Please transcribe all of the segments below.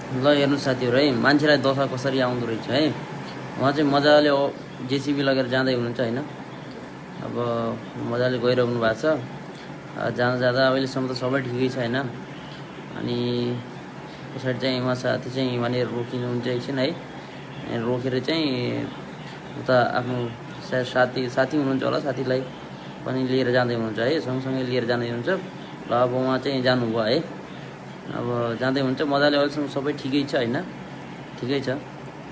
ल हेर्नु साथीहरू है, मान्छेलाई दशा कसरी आउँदो रहेछ है। उहाँ चाहिँ मजाले जेसिबी लगेर जाँदै हुनुहुन्छ होइन। अब मजाले गइरहनु भएको छ। जाँदा जाँदा अहिलेसम्म त सबै ठिकै छ होइन। अनि पछाडि चाहिँ उहाँ साथी चाहिँ वहाँनिर रोकिनुहुन्छ एकछिन है। रोकेर चाहिँ उता आफ्नो साथी हुनुहुन्छ होला, साथीलाई पनि लिएर जाँदै हुनुहुन्छ है, सँगसँगै लिएर जाँदै हुनुहुन्छ। ल अब उहाँ चाहिँ जानुभयो है। अब जाँदै हुन्छ मजाले, अहिलेसम्म सबै ठिकै छ होइन, ठिकै छ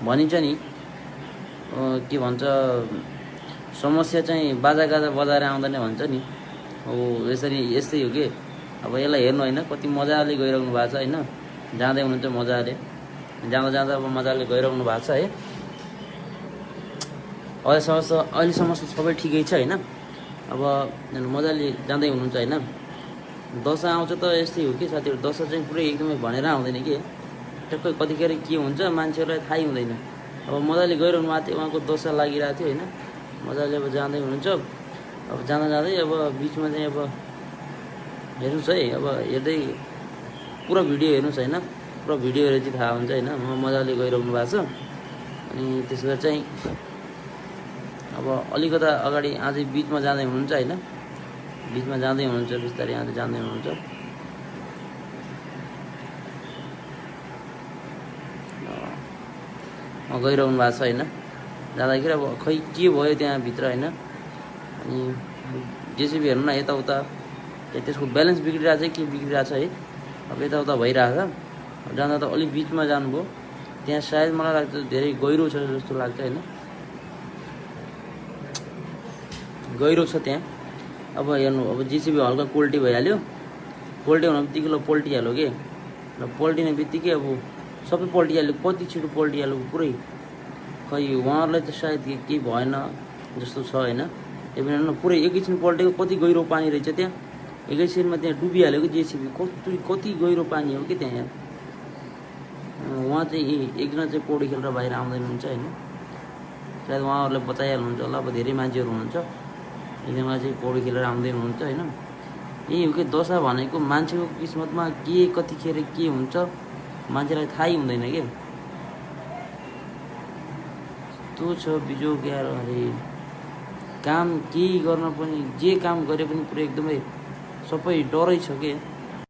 भनिन्छ नि। के भन्छ, समस्या चाहिँ बाजागाजा बजाएर आउँदैन भन्छ नि। हो यस्तै हो कि। अब यसलाई हेर्नु होइन, कति मजाले गइरहनु भएको छ होइन। जाँदै हुनुहुन्छ मजाले, जाँदा जाँदा अब मजाले गइरहनु भएको छ है। अहिलेसम्म सबै ठिकै छ होइन। अब मजाले जाँदै हुनुहुन्छ होइन। दशा आउँछ त यस्तै हो कि साथीहरू, दशा चाहिँ पुरै एकदमै भनेर आउँदैन कि। टक्कै कतिखेर के हुन्छ मान्छेहरूलाई थाहै हुँदैन। अब मजाले गइरहनु भएको थियो, उहाँको दशा लागिरहेको थियो होइन। मजाले अब जाँदै हुनुहुन्छ। अब जाँदा जाँदै अब बिचमा चाहिँ अब हेर्नुहोस् है, अब हेर्दै पुरा भिडियो हेर्नुहोस् होइन। पुरा भिडियो हेरेर चाहिँ थाहा हुन्छ होइन। मजाले गइरहनु भएको छ। अनि त्यसो भए चाहिँ अब अलिकता अगाडि अझै बिचमा जाँदै हुनुहुन्छ होइन। बिचमा जाँदै हुनुहुन्छ, बिस्तारै अझै जाँदै हुनुहुन्छ। गइरहनु भएको छ होइन। जाँदाखेरि अब खै के भयो त्यहाँभित्र होइन। अनि जेसिबी हेर्नु न, यताउता त्यसको ब्यालेन्स बिग्रिरहेको छ कि बिग्रिरहेको छ है। अब यताउता भइरहेको छ। जाँदा त अलिक बिचमा जानुभयो, त्यहाँ सायद मलाई लाग्छ धेरै गहिरो छ जस्तो लाग्छ होइन। गहिरो छ त्यहाँ। अब हेर्नु, अब जेसिबी हल्का पोल्टी भइहाल्यो। पोल्टी हुने बित्तिकै ल पल्टिहाल्यो कि। र पल्टिने बित्तिकै अब सबै पल्टिहाल्यो, कति छिटो पल्टिहाल्यो पुरै। खै उहाँहरूलाई त सायद केही भएन जस्तो छ होइन। त्यो पनि पुरै एकैछिन पल्टेको, कति गहिरो पानी रहेछ त्यहाँ। एकैछिनमा त्यहाँ डुबिहाल्यो कि जेसिबी। कति गहिरो पानी हो कि त्यहाँ। उहाँ चाहिँ एकजना चाहिँ पौडी खेलेर बाहिर आउँदैन हुन्छ होइन। सायद उहाँहरूलाई बचाइहाल्नुहुन्छ होला। अब धेरै मान्छेहरू हुनुहुन्छ, एकजना चाहिँ पौडी खेलेर आउँदै हुनुहुन्छ होइन। यही हो कि दशा भनेको, मान्छेको किस्मतमा के कतिखेर के हुन्छ मान्छेलाई थाहै हुँदैन कि। त्यो छ बिजोग यार। अरे काम केही गर्न पनि, जे काम गरे पनि पुरै एकदमै सबै डरै छ कि।